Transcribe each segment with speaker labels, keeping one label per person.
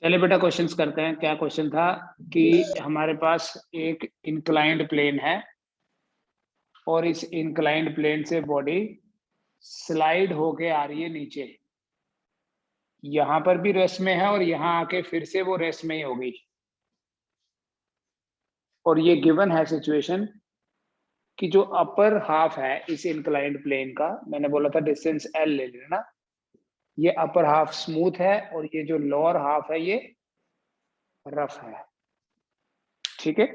Speaker 1: चलिए बेटा क्वेश्चंस करते हैं। क्या क्वेश्चन था कि हमारे पास एक इंक्लाइंड प्लेन है और इस इंक्लाइंड प्लेन से बॉडी स्लाइड होके आ रही है नीचे। यहां पर भी रेस्ट में है और यहां आके फिर से वो रेस्ट में ही हो गई। और ये गिवन है सिचुएशन कि जो अपर हाफ है इस इंक्लाइंड प्लेन का, मैंने बोला था डिस्टेंस एल ले लेना, ये अपर हाफ स्मूथ है और ये जो लोअर हाफ है ये रफ है। ठीक है।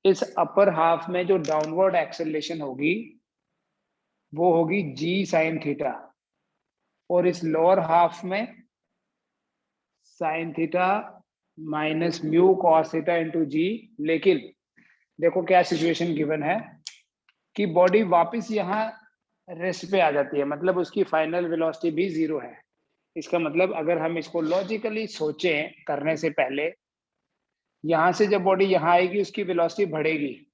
Speaker 1: इस अपर हाफ में जो डाउनवर्ड एक्सेलरेशन होगी वो होगी जी साइन थीटा, और इस लोअर हाफ में sine theta minus mu cos theta into g. लेकिन देखो क्या सिचुएशन गिवन है कि बॉडी वापस यहाँ रेस्ट पे आ जाती है, मतलब उसकी फाइनल वेलोसिटी भी जीरो है। इसका मतलब अगर हम इसको लॉजिकली सोचें करने से पहले, यहां से जब बॉडी यहाँ आएगी उसकी वेलोसिटी बढ़ेगी,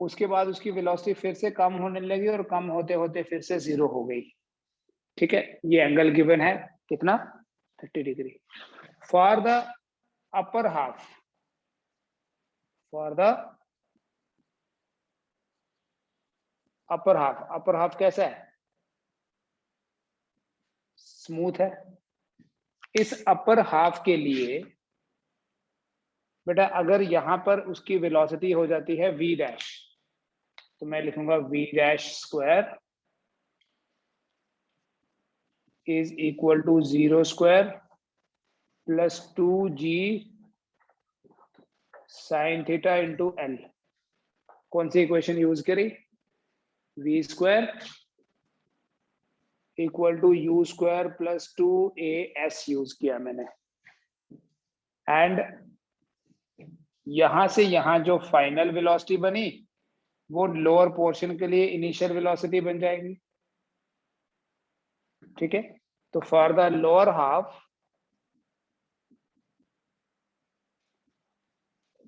Speaker 1: उसके बाद उसकी वेलोसिटी फिर से कम होने लगी और कम होते होते फिर से जीरो हो गई। ठीक है। ये एंगल गिवन है कितना, 30 degree. For the upper half, for the upper half कैसा है, स्मूथ है। इस अपर हाफ के लिए बेटा अगर यहां पर उसकी वेलोसिटी हो जाती है v डैश, तो मैं लिखूंगा v dash square is equal to 0 square plus 2g sine theta into L. कौन सी इक्वेशन यूज करी, v square equal to you square plus 2as use किया मैंने। एंड यहां से यहां जो फाइनल वेलोसिटी बनी वो लोअर पोर्शन के लिए इनिशियल वेलोसिटी बन जाएगी। ठीक है। तो for the lower half,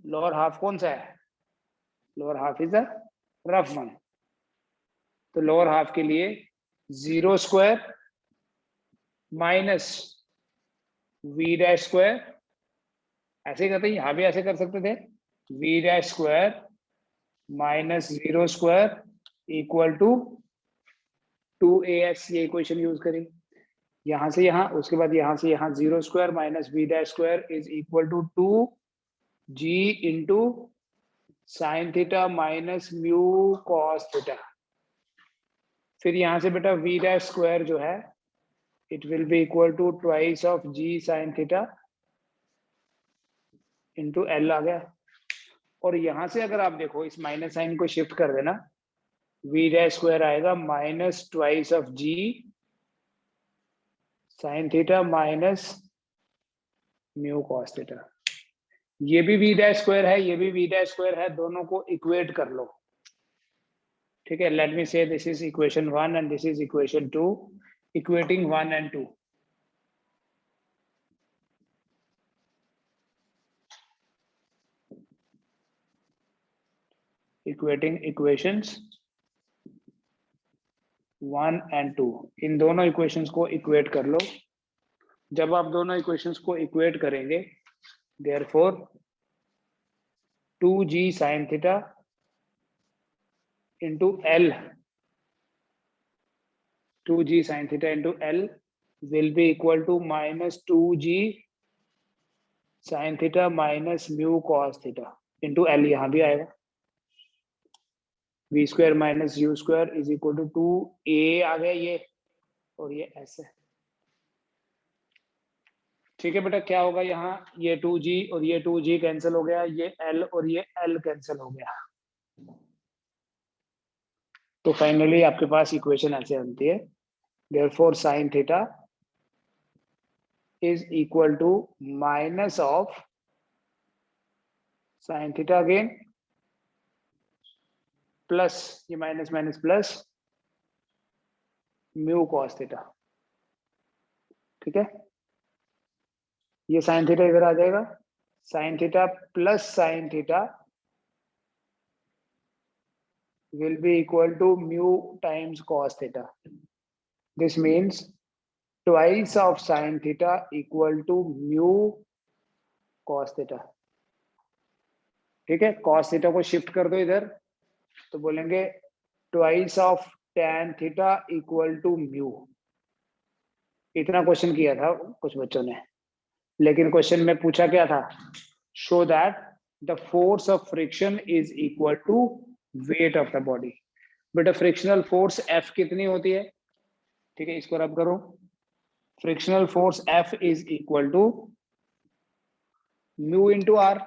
Speaker 1: lower half कौन सा है, lower half is a rough one. तो लोअर हाफ के लिए 0 square minus we dash square, ऐसे करते हैं, यहां भी ऐसे कर सकते थे, V dash square minus 0 square equal to 2as, ये इक्वेशन यूज करें यहां से यहां, उसके बाद यहां से यहां 0 square minus we dash square is equal to 2g into sine theta minus mu cos theta. फिर यहां से बेटा वी डैश स्क्वायर जो है it will be equal to twice of ji sine theta into l आ गया। और यहां से अगर आप देखो इस माइनस साइन को शिफ्ट कर देना, वी डैश स्क्वायर आएगा minus twice of ji sine theta minus mu cos theta. ये भी वी डैश स्क्वायर है, ये भी वी डैश स्क्वायर है, दोनों को इक्वेट कर लो। ठीक है। लेट मी से this is equation 1 and this is equation 2, equating 1 and 2। Equating equations 1 and 2, इन दोनों इक्वेशंस को इक्वेट कर लो। जब आप दोनों इक्वेशंस को इक्वेट करेंगे, therefore 2g sin theta into L, 2g sin theta into L will be equal to minus 2g sin theta minus mu cos theta into L, यहां भी आएगा v square minus U square is equal to 2a आ गया ये, और ये ऐसे। ठीक है बेटा, क्या होगा यहाँ, ये 2g और ये 2g कैंसिल हो गया, ये l और ये l कैंसिल हो गया। तो फाइनली आपके पास इक्वेशन ऐसे बनती है, therefore sin theta is equal to minus of sin theta again plus ये minus minus plus mu cos theta. ठीक है। ये sin थीटा इधर आ जाएगा, sin theta plus sin theta will be equal to mu times cos theta. This means twice of sine theta equal to mu cos theta. ठीक है, cos theta को shift कर दो इधर, तो बोलेंगे twice of tan theta equal to mu. इतना question किया था कुछ बच्चों ने, लेकिन क्वेश्चन में पूछा क्या था, show that the force of friction is equal to weight of the body. बेटा फ्रिक्शनल फोर्स F कितनी होती है? ठीक है, इसको रब करो। Frictional force F is equal to mu into R.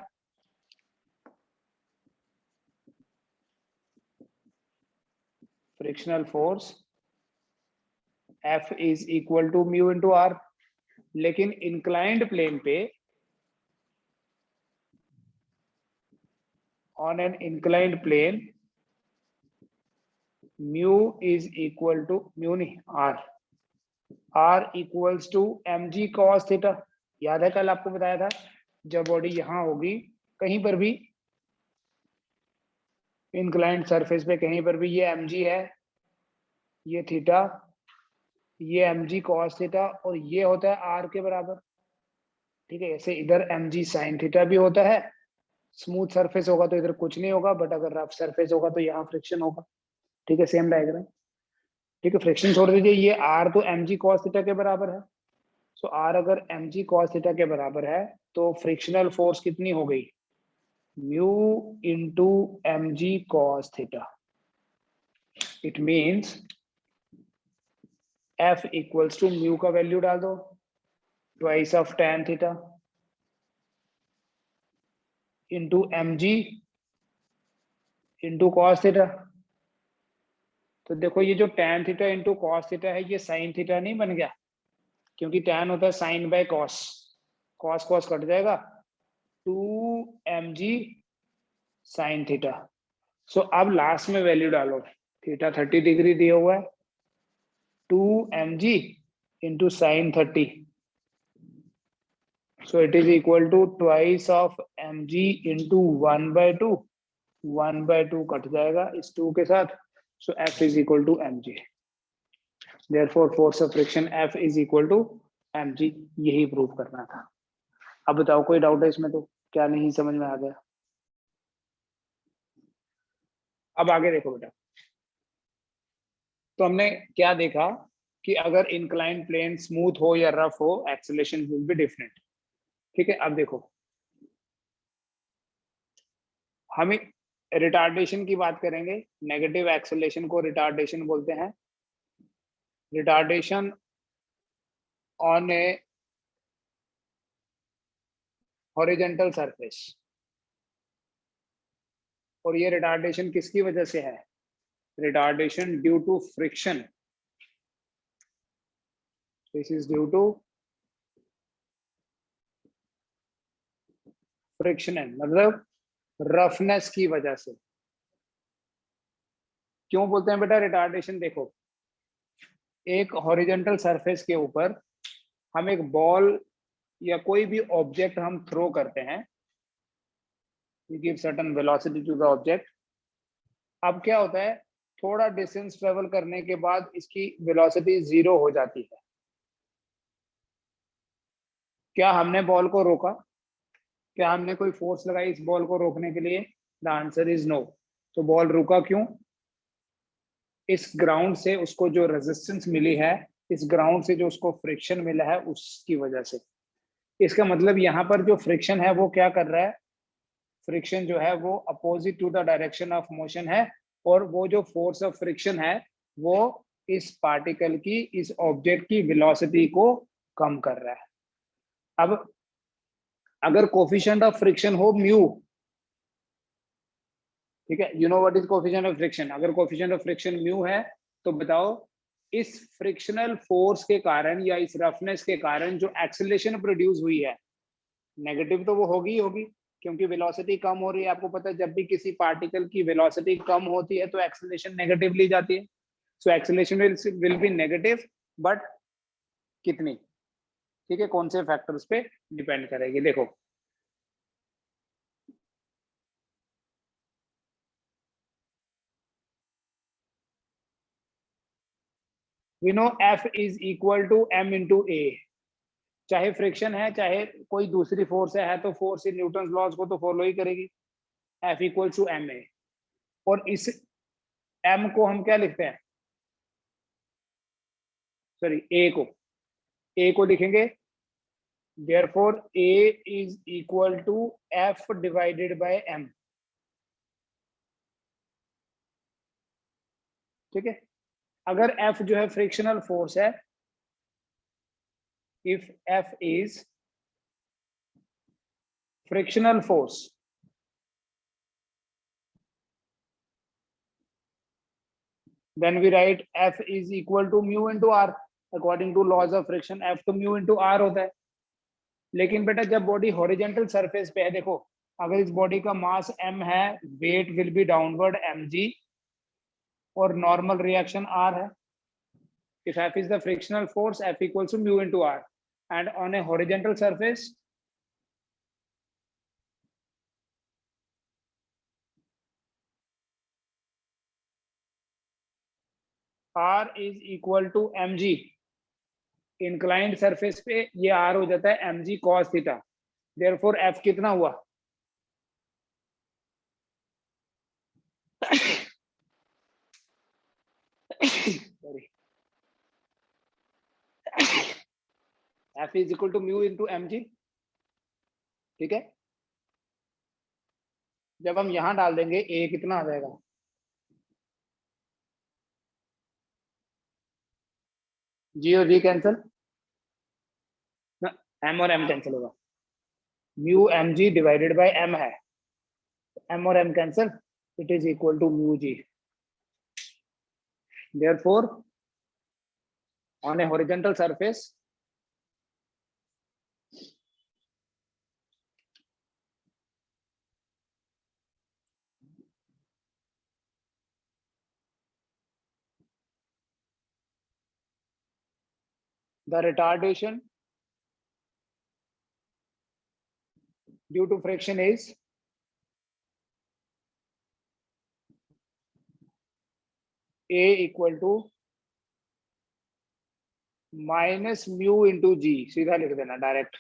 Speaker 1: Frictional force F is equal to mu into R. लेकिन inclined plane पे, on an inclined plane, mu is equal to mu नहीं r equals to mg cos theta. याद है कल आपको बताया था, जब बॉडी यहां होगी कहीं पर भी इंक्लाइंड सरफेस पे, कहीं पर भी ये mg है, ये थीटा, ये mg cos थीटा, और ये होता है r के बराबर। ठीक है, ऐसे इधर mg sin थीटा भी होता है। स्मूथ सरफेस होगा तो इधर कुछ नहीं होगा, बट अगर रफ सरफेस होगा तो यहाँ फ्रिक्शन होगा। ठीक है, सेम डायग्राम। ठीक है, फ्रिक्शन छोड़ दीजिए, ये r तो mg cos थीटा के बराबर है। सो r अगर mg cos थीटा के बराबर है तो फ्रिक्शनल फोर्स कितनी हो गई, mu into mg cos theta. It means f equals to mu का वैल्यू डाल दो, twice of tan theta into mg into cos theta. तो देखो ये जो tan theta into cos theta है, ये sin थीटा नहीं बन गया, क्योंकि tan होता है sine by cos, cos cos cut जाएगा, 2mg sin थीटा। सो अब लास्ट में वैल्यू डालो, थीटा 30 डिग्री दिया हुआ है, 2mg into sine 30, so it is equal to twice of mg into 1/2, 1/2 cut जाएगा इस 2 के साथ, so f is equal to mg। Therefore force of friction F is equal to mg। यही prove करना था। अब बताओ कोई डाउट है इसमें? तो क्या नहीं समझ में आ गया? अब आगे देखो बेटा, तो हमने क्या देखा कि अगर इंक्लाइन प्लेन स्मूथ हो या रफ हो, एक्सेलरेशन विल बी डिफरेंट। ठीक है, अब देखो हम रिटार्डेशन की बात करेंगे। नेगेटिव एक्सेलरेशन को रिटार्डेशन बोलते हैं। Retardation on a horizontal surface, और ये रिटार्डेशन किसकी वजह से है? Retardation due to friction. This is due to friction, मतलब रफनेस की वजह से। क्यों बोलते हैं बेटा रिटार्डेशन? देखो, एक हॉरिजॉन्टल सरफेस के ऊपर हम एक बॉल या कोई भी ऑब्जेक्ट हम थ्रो करते हैं, we give certain velocity to the object। अब क्या होता है, थोड़ा डिस्टेंस ट्रेवल करने के बाद इसकी वेलोसिटी 0 हो जाती है। क्या हमने बॉल को रोका? क्या हमने कोई फोर्स लगाई इस बॉल को रोकने के लिए? The answer is no. तो बॉल रुका क्यों? इस ग्राउंड से उसको जो रेजिस्टेंस मिली है, इस ग्राउंड से जो उसको फ्रिक्शन मिला है, उसकी वजह से। इसका मतलब यहाँ पर जो फ्रिक्शन है वो क्या कर रहा है, फ्रिक्शन जो है वो opposite to the direction of motion है, और वो जो फोर्स ऑफ फ्रिक्शन है वो इस पार्टिकल की, इस ऑब्जेक्ट की वेलोसिटी को कम कर रहा है। अब अगर कोफिशिएंट ऑफ फ्रिक्शन हो म्यू, ठीक है, you know what is coefficient of friction? अगर कोफिशिएंट ऑफ फ्रिक्शन म्यू है तो बताओ इस फ्रिक्शनल फोर्स के कारण या इस रफनेस के कारण जो एक्सेलरेशन प्रोड्यूस हुई है, नेगेटिव तो वो होगी ही होगी, क्योंकि वेलोसिटी कम हो रही है। आपको पता है जब भी किसी पार्टिकल की वेलोसिटी कम होती है तो एक्सेलरेशन नेगेटिव ली जाती है। So acceleration will be negative, but कितनी? ठीक है, कौन से फैक्टर्स पे डिपेंड करेगी? देखो we know F is equal to M into A। चाहे फ्रिक्शन है चाहे कोई दूसरी फोर्स है तो फोर्स इन न्यूटन लॉज को तो फॉलो ही करेगी। F इक्वल टू Ma, और इस M को हम क्या लिखते हैं, सॉरी A को लिखेंगे therefore A is equal to F divided by M। ठीक है, अगर F जो है फ्रिक्शनल फोर्स है, if F is frictional force, then we write F is equal to mu into R। according to laws of friction F तो mu into R होता है। लेकिन बेटा जब बॉडी हॉरिजेंटल सरफेस पे है, देखो अगर इस बॉडी का मास m है, weight will be downward mg, और नॉर्मल रिएक्शन R है। if F is the frictional force, F equals to mu into R, and on a horizontal surface R is equal to mg। Inclined surface पे ये R हो जाता है mg cos theta. Therefore F कितना हुआ, sorry, F is equal to mu into mg। ठीक है, जब हम यहां डाल देंगे A कितना आ जाएगा, G और G कैंसिल, M और M कैंसिल होगा, mu mg divided by M है, M और M cancel, it is equal to mu G। Therefore on a horizontal surface the retardation due to friction is A equal to minus mu into g. सीधा लिख देना direct,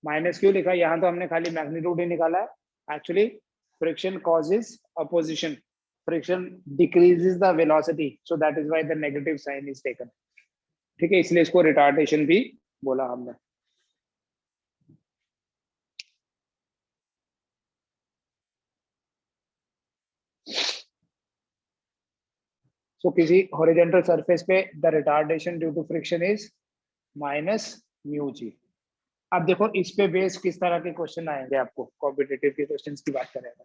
Speaker 1: minus क्यों लिखा, यहाँ तो हमने खाली मैग्नीट्यूड ही निकाला है। Actually friction causes opposition, friction decreases the velocity, so that is why the negative sign is taken. ठीक है, इसलिए इसको रिटार्डेशन भी बोला हमने। सो किसी हॉरिजॉन्टल सरफेस पे the retardation due to friction is minus mu g. अब देखो इस पे बेस किस तरह के क्वेश्चन आएंगे आपको, कॉम्पिटिटिव के क्वेश्चंस की बात करेंगे।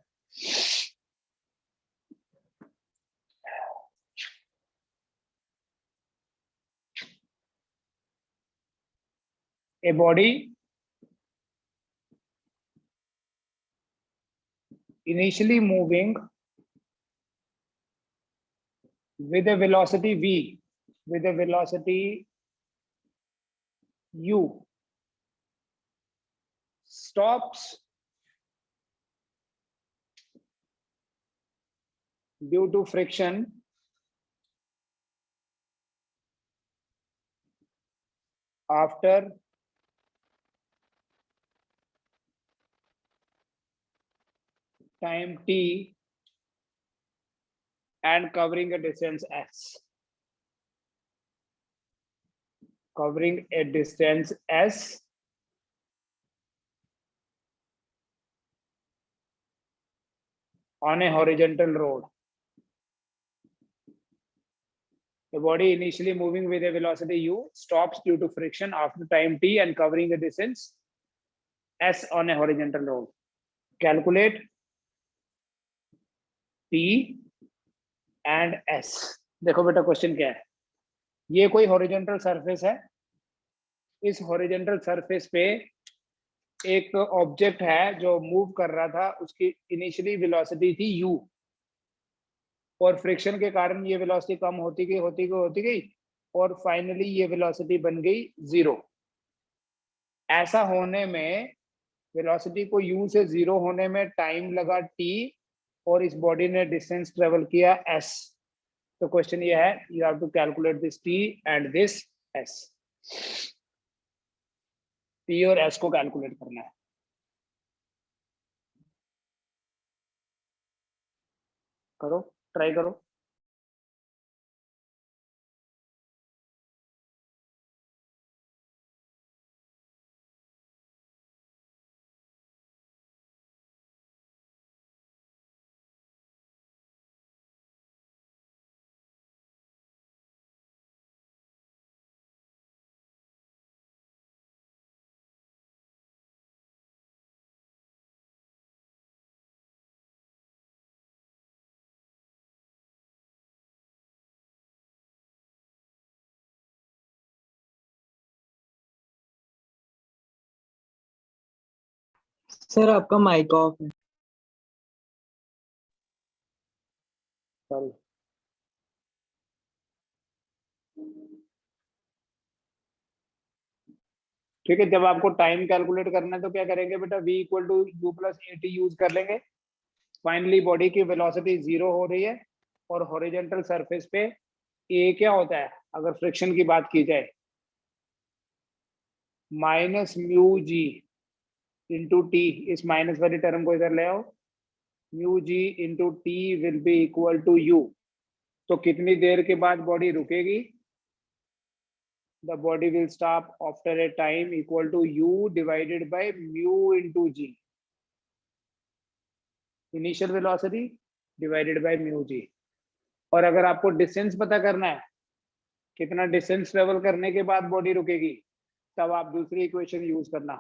Speaker 1: A body initially moving with a velocity v, with a velocity u, stops due to friction after time t and covering a distance s, covering a distance s on a horizontal road। The body initially moving with a velocity u stops due to friction after time t and covering a distance s on a horizontal road। Calculate t and s। देखो बेटा question क्या है, ये कोई horizontal surface है, इस horizontal surface पे एक ऑब्जेक्ट है जो मूव कर रहा था, उसकी इनिशियली वेलोसिटी थी u, और फ्रिक्शन के कारण ये वेलोसिटी कम होती गई और फाइनली ये वेलोसिटी बन गई 0। ऐसा होने में वेलोसिटी को u से 0 होने में टाइम लगा t, और इस बॉडी ने डिस्टेंस ट्रेवल किया s। तो क्वेश्चन ये है, you have to calculate this T and this S. T और एस को कैलकुलेट करना है। करो, ट्राई करो।
Speaker 2: सर आपका माइक ऑफ है।
Speaker 1: सॉरी। ठीक है, जब आपको टाइम कैलकुलेट करना है तो क्या करेंगे बेटा, v equal to U plus A T use कर लेंगे। फाइनली बॉडी की वेलोसिटी 0 हो रही है और हॉरिजॉन्टल सरफेस पे ए क्या होता है, अगर फ्रिक्शन की बात की जाए, माइनस म्यू जी इंटू टी। इस माइनस वाली टर्म को इधर ले आओ, mu ji into T will be equal to U. तो कितनी देर के बाद बॉडी रुकेगी? the body will stop after a time equal to u divided by mu into g, initial velocity divided by mu g। और अगर आपको distance पता करना है, कितना डिस्टेंस ट्रेवल करने के बाद बॉडी रुकेगी, तब आप दूसरी इक्वेशन यूज करना,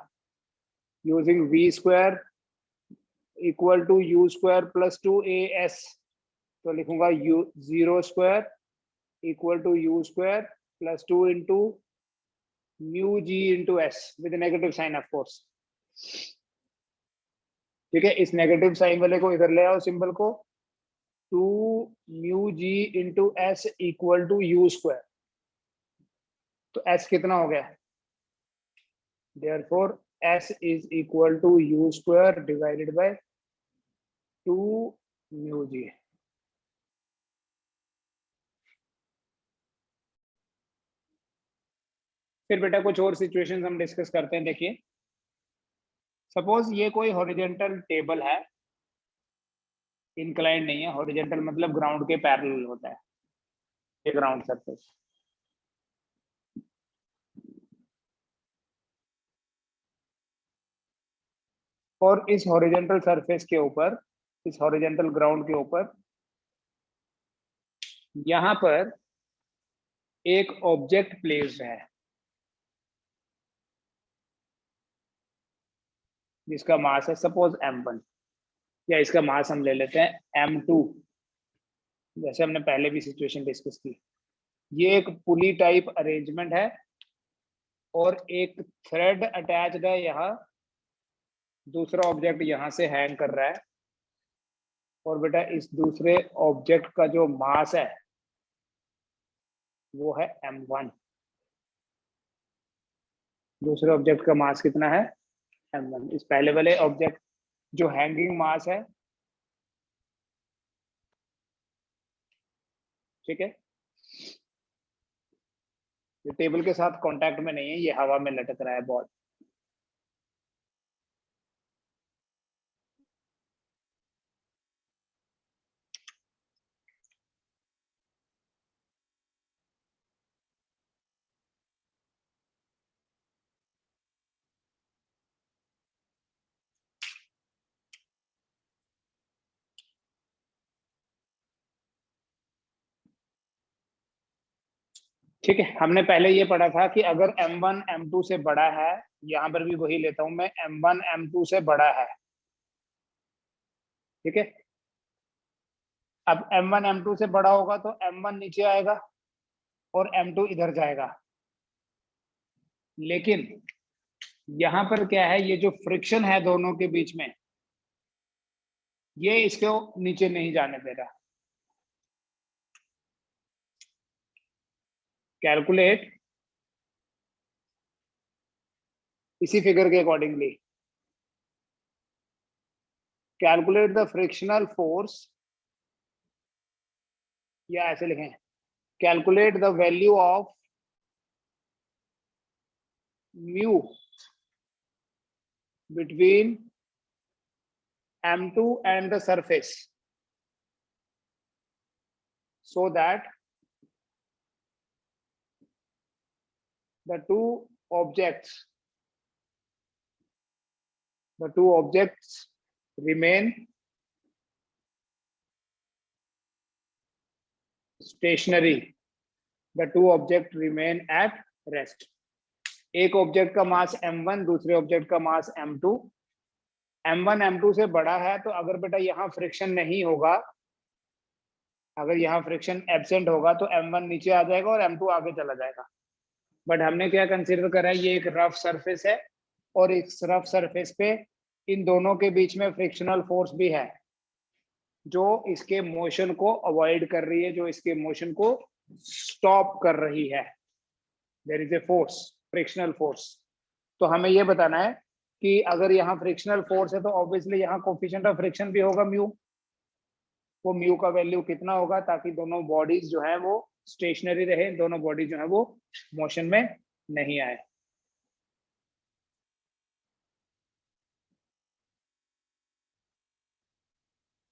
Speaker 1: using v square equal to you square plus 2as। तो लिखूंगा u 0 square equal to you square plus 2 into mu ji into S with negative sign of course. ठीक है, इस नेगेटिव साइन वाले को इधर ले आओ, सिंबल को। 2 mu ji into s equal to you square. तो एस कितना हो गया? Therefore s is equal to you square divided by 2 mu g. फिर बेटा कुछ और सिचुएशंस हम डिस्कस करते हैं। देखिए, सपोज ये कोई हॉरिजॉन्टल टेबल है, इंक्लाइंड नहीं है। हॉरिजॉन्टल मतलब ग्राउंड के पैरेलल होता है, ये ग्राउंड सरफेस। और इस हॉरिजॉन्टल सरफेस के ऊपर, इस हॉरिजॉन्टल ग्राउंड के ऊपर, यहां पर एक ऑब्जेक्ट प्लेस्ड है जिसका मास है सपोज m1, या इसका मास हम ले लेते हैं m2, जैसे हमने पहले भी सिचुएशन डिस्कस की। ये एक पुली टाइप अरेंजमेंट है और एक थ्रेड अटैच्ड है यहाँ, दूसरा ऑब्जेक्ट यहाँ से हैंग कर रहा है। और बेटा इस दूसरे ऑब्जेक्ट का जो मास है वो है m1। दूसरे ऑब्जेक्ट का मास कितना है? m1। इस पहले वाले ऑब्जेक्ट जो हैंगिंग मास है, ठीक है, ये टेबल के साथ कांटेक्ट में नहीं है, ये हवा में लटक रहा है बहुत। ठीक है, हमने पहले ये पढ़ा था कि अगर m1 m2 से बड़ा है, यहां पर भी वही लेता हूं मैं, m1 m2 से बड़ा है, ठीक है। अब m1 m2 से बड़ा होगा तो m1 नीचे आएगा और m2 इधर जाएगा। लेकिन यहां पर क्या है, ये जो फ्रिक्शन है दोनों के बीच में, ये इसको नीचे नहीं जाने दे रहा। कैलकुलेट, इसी फिगर के accordingly calculate the frictional force या ऐसे लिखें, calculate the value of mu between m2 and the surface so that the two objects remain stationary. The two objects remain at rest. एक ऑब्जेक्ट का मास m1, दूसरे object का मास m2. m1 m2 से बड़ा है, तो अगर बेटा यहाँ फ्रिक्शन नहीं होगा, अगर यहाँ फ्रिक्शन एब्सेंट होगा तो m1 नीचे आ जाएगा और m2 आगे चला जाएगा. बट हमने क्या कंसीडर करा है, ये एक रफ सरफेस है और इस रफ सरफेस पे इन दोनों के बीच में फ्रिक्शनल फोर्स भी है जो इसके मोशन को अवॉइड कर रही है, जो इसके मोशन को स्टॉप कर रही है. There is a force, frictional force. तो हमें ये बताना है कि अगर यहाँ फ्रिक्शनल फोर्स है तो ऑब्वियसली यहाँ कोफिशिएंट ऑफ फ्रिक्शन भी होगा म्यू. वो म्यू का वैल्यू कितना होगा, ताकि दोनों बॉडीज जो है वो स्टेशनरी रहे, दोनों बॉडी जो है वो मोशन में नहीं आए.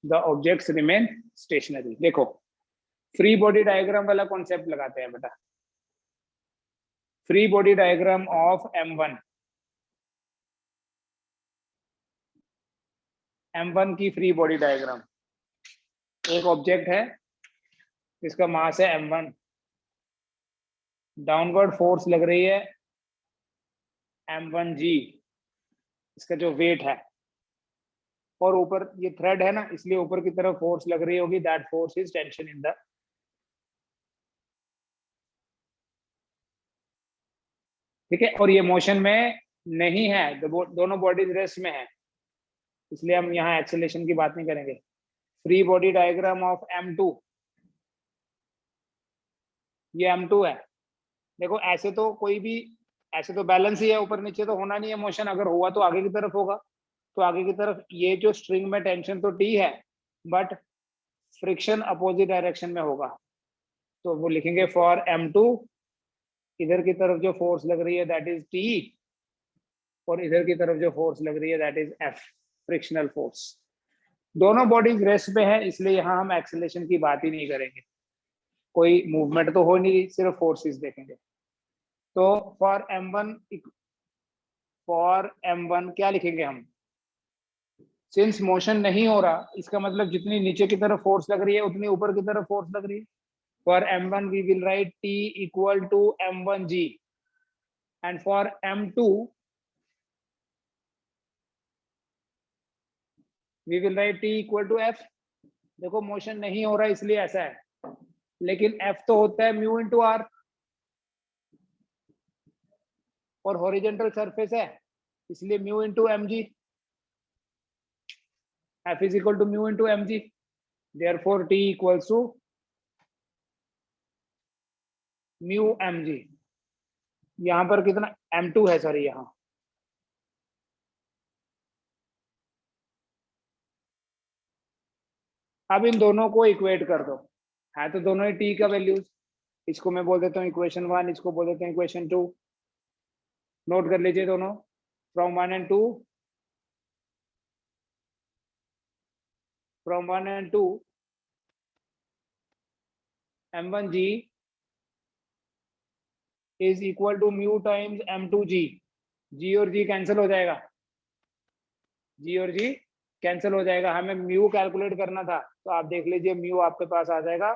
Speaker 1: The objects remain stationery. देखो फ्री बॉडी डायग्राम वाला कॉन्सेप्ट लगाते हैं बेटा. Free body diagram of m1. m1 की फ्री बॉडी डायग्राम. एक ऑब्जेक्ट है जिसका मास है m1, डाउनवर्ड फोर्स लग रही है m1g, इसका जो वेट है, और ऊपर ये थ्रेड है ना, इसलिए ऊपर की तरफ फोर्स लग रही होगी. That force is tension in the. ठीक है, और ये मोशन में नहीं है, दोनों बॉडीज रेस्ट में है, इसलिए हम यहाँ एक्सेलरेशन की बात नहीं करेंगे. Free body diagram of m2. ये m2 है. देखो ऐसे तो कोई भी, ऐसे तो बैलेंस ही है, ऊपर नीचे तो होना नहीं है मोशन. अगर हुआ तो आगे की तरफ होगा, तो आगे की तरफ ये जो स्ट्रिंग में टेंशन तो T है, बट फ्रिक्शन अपोजिट डायरेक्शन में होगा. तो वो लिखेंगे फॉर m2, इधर की तरफ जो फोर्स लग रही है दैट इज T, और इधर की तरफ जो फोर्स लग रही है that is F, frictional force. दोनों बॉडीज रेस्ट में है, इसलिए यहाँ हम एक्सेलरेशन की बात ही नहीं करेंगे. कोई मूवमेंट तो हो नहीं, सिर्फ फोर्सेस देखेंगे. तो फॉर m1 क्या लिखेंगे हम? सिंस मोशन नहीं हो रहा, इसका मतलब जितनी नीचे की तरफ फोर्स लग रही है उतनी ऊपर की तरफ फोर्स लग रही है. For m1 we will write T equal to m1g, and for m2 we will write T equal to F. देखो मोशन नहीं हो रहा इसलिए ऐसा है, लेकिन F तो होता है म्यू इंटू आर, और हॉरिजेंटल सरफेस है इसलिए mu into mg. F is equal to mu into mg. Therefore T equals to mu mg. यहाँ पर कितना m2 है, सॉरी यहाँ. अब इन दोनों को इक्वेट कर दो, है तो दोनों ही T का वैल्यूज. इसको मैं बोल देता हूँ इक्वेशन 1, इसको बोल देते हैं इक्वेशन 2. नोट कर लीजिए दोनों, from 1 and 2. From 1 and 2, m1g is equal to mu times m2g. g और g कैंसिल हो जाएगा, g और g कैंसिल हो जाएगा. हमें म्यू कैलकुलेट करना था, तो आप देख लीजिए म्यू आपके पास आ जाएगा.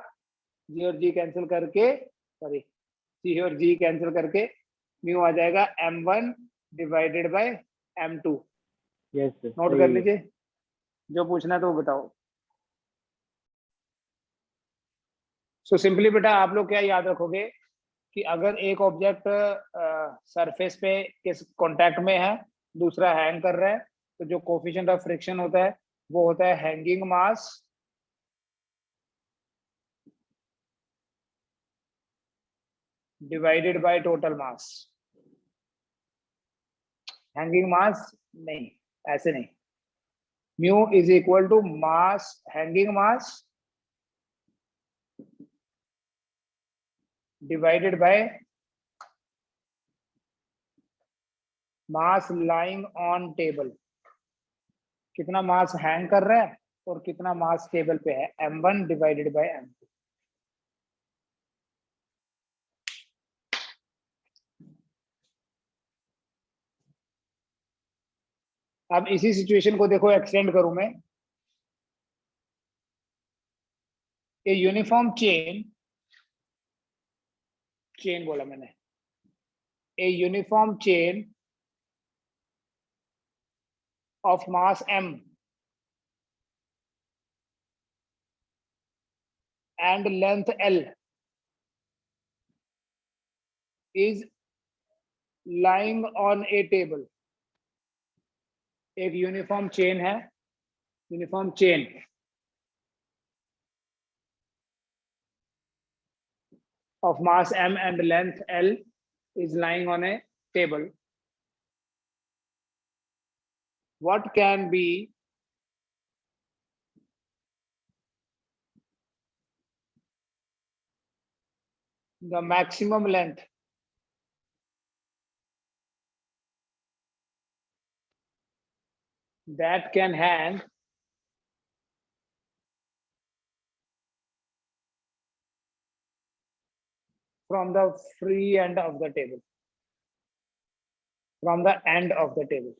Speaker 1: g और g कैंसिल करके, सॉरी g और g कैंसिल करके म्यू आ जाएगा m1 divided by m2.
Speaker 2: Yes
Speaker 1: note कर लीजिए, जो पूछना है तो वो बताओ. सो सिंपली बेटा आप लोग क्या याद रखोगे कि अगर एक ऑब्जेक्ट सरफेस पे किस कांटेक्ट में है, दूसरा हैंग कर रहा है, तो जो कोफिशिएंट ऑफ फ्रिक्शन होता है वो होता है hanging mass divided by total mass. Hanging mass नहीं, ऐसे नहीं. Mu is equal to mass, hanging mass divided by mass lying on table. कितना मास हैंग कर रहा है और कितना मास टेबल पे है, m1 डिवाइडेड बाय m2। अब इसी सिचुएशन को देखो, एक्सटेंड करूं मैं। ए यूनिफॉर्म चेन बोला मैंने, a uniform chain of mass m and length l is lying on a table। एक यूनिफॉर्म चेन है, uniform chain of mass m and length l is lying on a table। What can be the maximum length that can hang from the free end of the table, from the end of the table,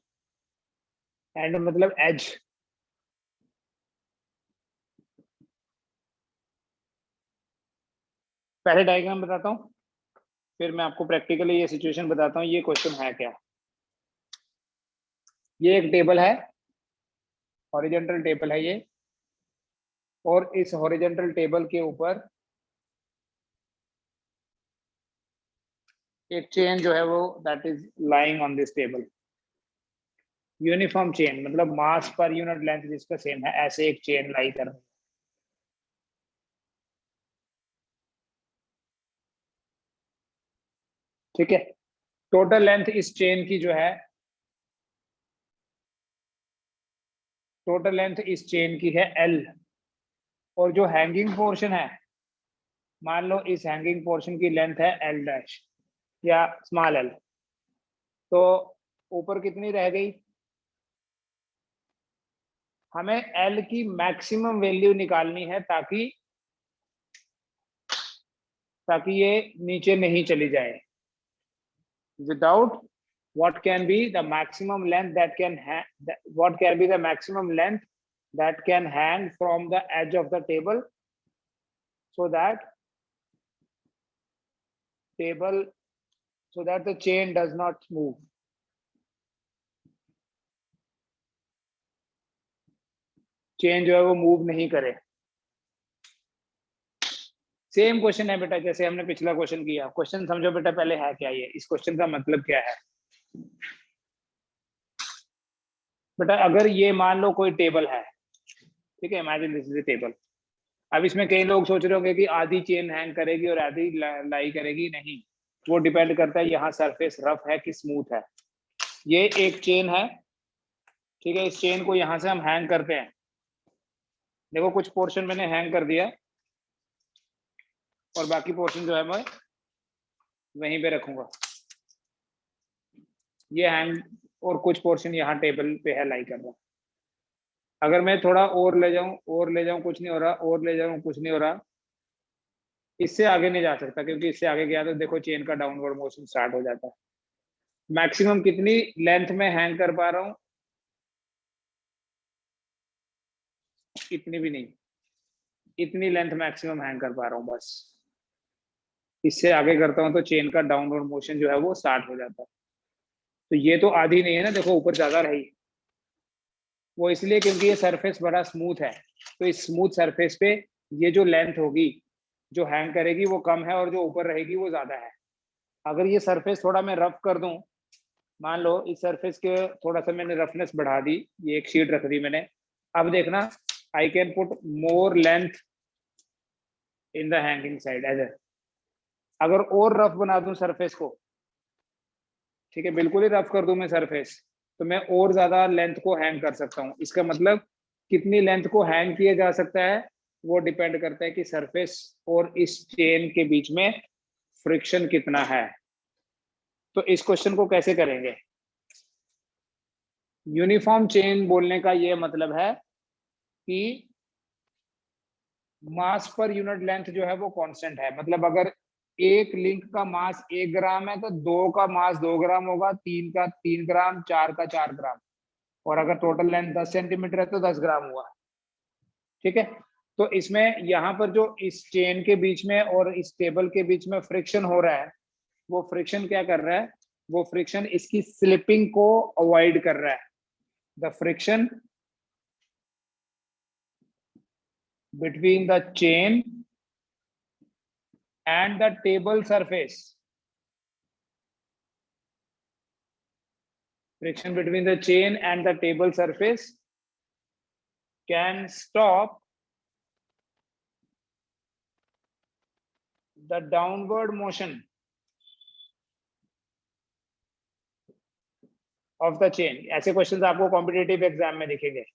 Speaker 1: end मतलब edge। पहले diagram बताता हूँ, फिर मैं आपको practically ये situation बताता हूँ ये क्वेश्चन है क्या। ये एक टेबल है, हॉरिजॉन्टल टेबल है ये, और इस हॉरिजॉन्टल टेबल के ऊपर एक चेन जो है वो that is lying on this table. Uniform chain मतलब मास पर यूनिट लेंथ जिसका सेम है, ऐसे एक चेन लाई कर रही है। ठीक है, टोटल लेंथ इस चेन की जो है, टोटल लेंथ इस चेन की है L, और जो हैंगिंग पोर्शन है, मान लो इस हैंगिंग पोर्शन की लेंथ है L डैश या स्मॉल l, तो ऊपर कितनी रह गई, हमें L की मैक्सिमम वैल्यू निकालनी है ताकि ये नीचे नहीं चली जाए। Without what can be the maximum length that can what can be the maximum length that can hang from the edge of the table so that the chain does not move। Chain जो है वो move नहीं करे। Same question है बेटा जैसे हमने पिछला क्वेश्चन किया। क्वेश्चन समझो बेटा पहले है क्या, ये इस क्वेश्चन का मतलब क्या है बेटा। अगर ये मान लो कोई टेबल है, ठीक है, imagine this is a table. अब इसमें कई लोग सोच रहे होंगे कि आधी चेन हैंग करेगी और आधी लाई करेगी। नहीं, वो डिपेंड करता है यहाँ सरफेस रफ है कि स्मूथ है। ये एक चेन है, ठीक है, इस चेन को यहाँ से हम हैंग करते हैं। देखो कुछ पोर्शन मैंने हैंग कर दिया और बाकी पोर्शन जो है मैं वहीं पे रखूंगा। ये हैंग और कुछ पोर्शन यहाँ टेबल पे है लाई कर रहा। अगर मैं थोड़ा और ले जाऊं कुछ नहीं हो रहा, और ले जाऊं कुछ नहीं हो रहा, इससे आगे नहीं जा सकता क्योंकि इससे आगे गया तो देखो चेन का डाउनवर्ड मोशन स्टार्ट हो जाता है। मैक्सिमम कितनी लेंथ में हैंग कर पा रहा हूं, इतनी भी नहीं, इतनी लेंथ मैक्सिमम हैंग कर पा रहा हूं बस। इससे आगे करता हूं तो चेन का डाउनवर्ड मोशन जो है वो स्टार्ट हो जाता है। तो ये तो आधी नहीं है ना, देखो ऊपर ज्यादा रही, वो इसलिए क्योंकि ये सरफेस बड़ा स्मूथ है। तो इस स्मूथ सरफेस पे ये जो लेंथ होगी जो हैंग करेगी वो कम है और जो ऊपर रहेगी वो ज्यादा है। अगर ये सरफेस थोड़ा मैं रफ कर दूं, मान लो इस सरफेस के थोड़ा सा मैंने रफनेस बढ़ा दी, ये एक शीट रख दी मैंने। अब देखना I can put more length in the hanging side as. अगर और रफ बना दूं सरफेस को, ठीक है, बिल्कुल ही रफ कर दूं मैं सरफेस, तो मैं और ज्यादा लेंथ को हैंग कर सकता हूं। इसका मतलब कितनी लेंथ को हैंग किया जा सकता है वो डिपेंड करता है कि सरफेस और इस चेन के बीच में फ्रिक्शन कितना है। तो इस क्वेश्चन को कैसे करेंगे? यूनिफॉर्म चेन बोलने का ये मतलब है कि मास पर यूनिट लेंथ जो है वो कांस्टेंट है। मतलब अगर एक लिंक का मास 1 ग्राम है तो 2 का मास 2 ग्राम होगा, 3 का 3 ग्राम, 4 का 4 ग्राम, और अगर टोटल लेंथ 10 सेंटीमीटर है तो 10 ग्राम हुआ। ठीक है, तो इसमें यहाँ पर जो इस चेन के बीच में और इस टेबल के बीच में फ्रिक्शन हो रहा है, वो फ्रिक्शन क्या कर रहा है? वो फ्रिक्शन इसकी स्लिपिंग को अवॉइड कर रहा है। The friction between the chain and the table surface, friction between the chain and the table surface can stop the downward motion of the chain। ऐसे क्वेश्चंस आपको कॉम्पिटिटिव एग्जाम में दिखेंगे।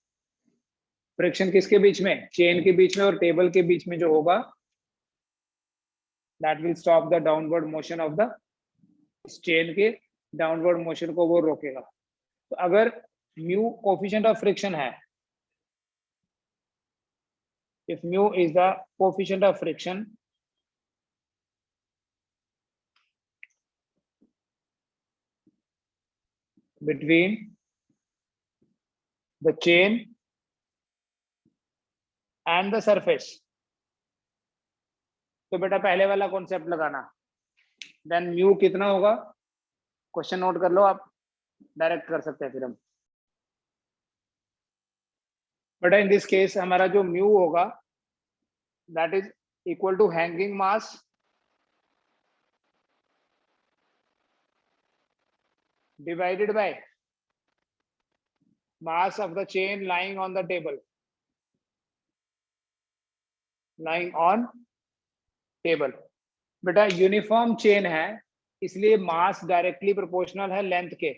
Speaker 1: Friction किसके बीच में? चेन के बीच में और टेबल के बीच में जो होगा, that will stop the downward motion of the chain के डाउनवर्ड मोशन को वो रोकेगा। तो अगर म्यू कोफिशिएंट ऑफ फ्रिक्शन है, if mu is the coefficient of friction between the chain and the surface, तो बेटा पहले वाला कॉन्सेप्ट लगाना। देन म्यू कितना होगा? क्वेश्चन नोट कर लो, आप डायरेक्ट कर सकते हैं फिर हम। बेटा इन दिस केस हमारा जो म्यू होगा that is equal to hanging mass divided by mass of the chain lying on the table, lying on table। बेटा यूनिफॉर्म चेन है इसलिए मास डायरेक्टली प्रोपोर्शनल है लेंथ के,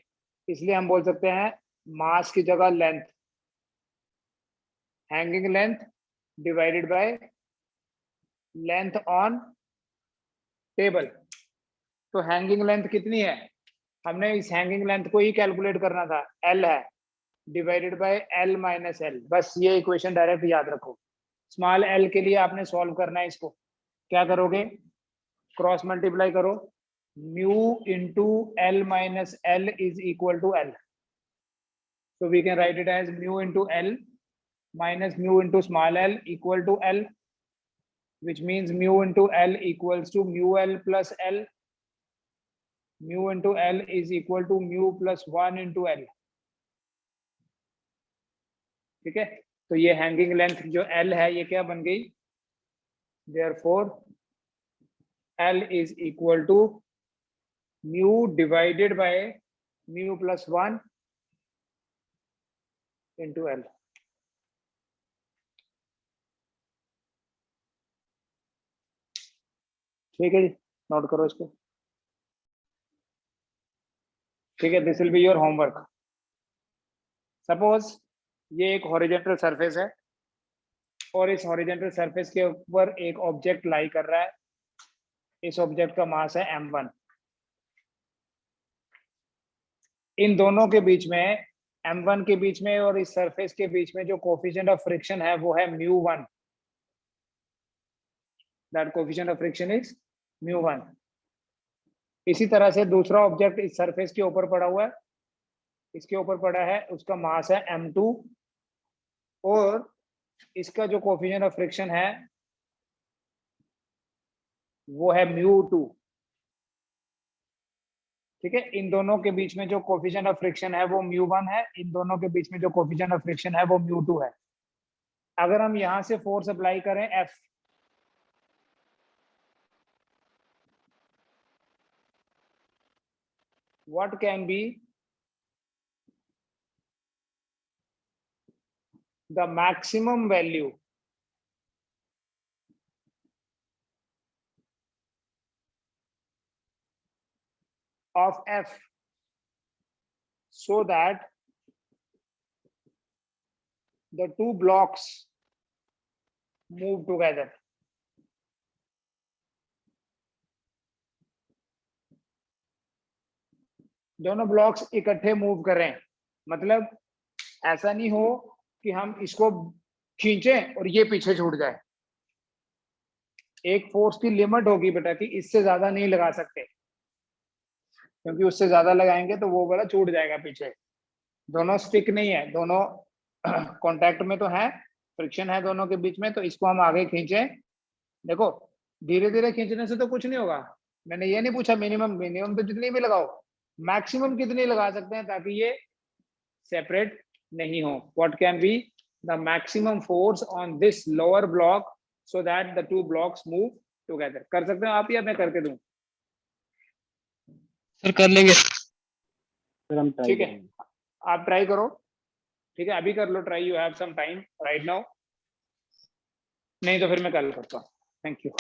Speaker 1: इसलिए हम बोल सकते हैं मास की जगह length, hanging length divided by length on table. तो हैंगिंग लेंथ कितनी है? हमने इस हैंगिंग लेंथ को ही कैलकुलेट करना था, एल है, divided by L minus L. बस ये इक्वेशन डायरेक्ट याद रखो। स्मॉल एल के लिए आपने सॉल्व करना है इसको। क्या करोगे? क्रॉस मल्टीप्लाई करो, mu into L minus L is equal to L. So we can write it as mu into L minus mu into small l equal to L, which means mu into L equals to mu L plus L. Mu into L is equal to mu plus 1 into L। ठीक है, तो ये hanging length जो L है ये क्या बन गई? Therefore L is equal to mu divided by mu plus 1 into L। ठीक है जी, नोट करो इसको। ठीक है, this will be your homework. Suppose ये एक हॉरिजॉन्टल सरफेस है और इस हॉरिजॉन्टल सरफेस के ऊपर एक ऑब्जेक्ट लाई कर रहा है। इस ऑब्जेक्ट का मास है m1। इन दोनों के बीच में, m1 के बीच में और इस सरफेस के बीच में जो कोफिशिएंट ऑफ फ्रिक्शन है वो है μ1। That coefficient of friction is μ1। इसी तरह से दूसरा ऑब्जेक्ट इस सरफेस के ऊपर पड़ा हुआ है, इसके ऊपर पड़ा है, उसका मास है m2 और इसका जो कोफिशिएंट ऑफ फ्रिक्शन है वो है μ2। ठीक है, इन दोनों के बीच में जो कोफिशिएंट ऑफ फ्रिक्शन है वो μ1 है, इन दोनों के बीच में जो कोफिशिएंट ऑफ फ्रिक्शन है वो μ2 है। अगर हम यहां से फोर्स अप्लाई करें F, what can be the maximum value of F so that the two blocks move together? दोनों ब्लॉक्स इकट्ठे मूव कर रहे हैं, मतलब ऐसा नहीं हो कि हम इसको खींचें और ये पीछे छूट जाए। एक फोर्स की लिमिट होगी बेटा कि इससे ज्यादा नहीं लगा सकते, क्योंकि उससे ज्यादा लगाएंगे तो वो वाला छूट जाएगा पीछे। दोनों स्टिक नहीं है, दोनों कांटेक्ट में तो है, फ्रिक्शन है दोनों के बीच में, तो इसको हम आगे खींचे। देखो धीरे धीरे खींचने से तो कुछ नहीं होगा, मैंने ये नहीं पूछा मिनिमम, मिनिमम तो जितनी भी लगाओ, मैक्सिमम कितनी लगा सकते हैं ताकि ये सेपरेट नहीं हो। What can be the maximum force on this lower block so that the two blocks move together. कर सकते हो आप या मैं करके दूं?
Speaker 2: सर कर लेंगे।
Speaker 3: सर हम ट्राई
Speaker 1: ठीक है,
Speaker 3: करेंगे।
Speaker 1: आप ट्राई करो। ठीक है, अभी कर लो try, you have some time right now, नहीं तो फिर मैं कल करता हूँ। Thank you.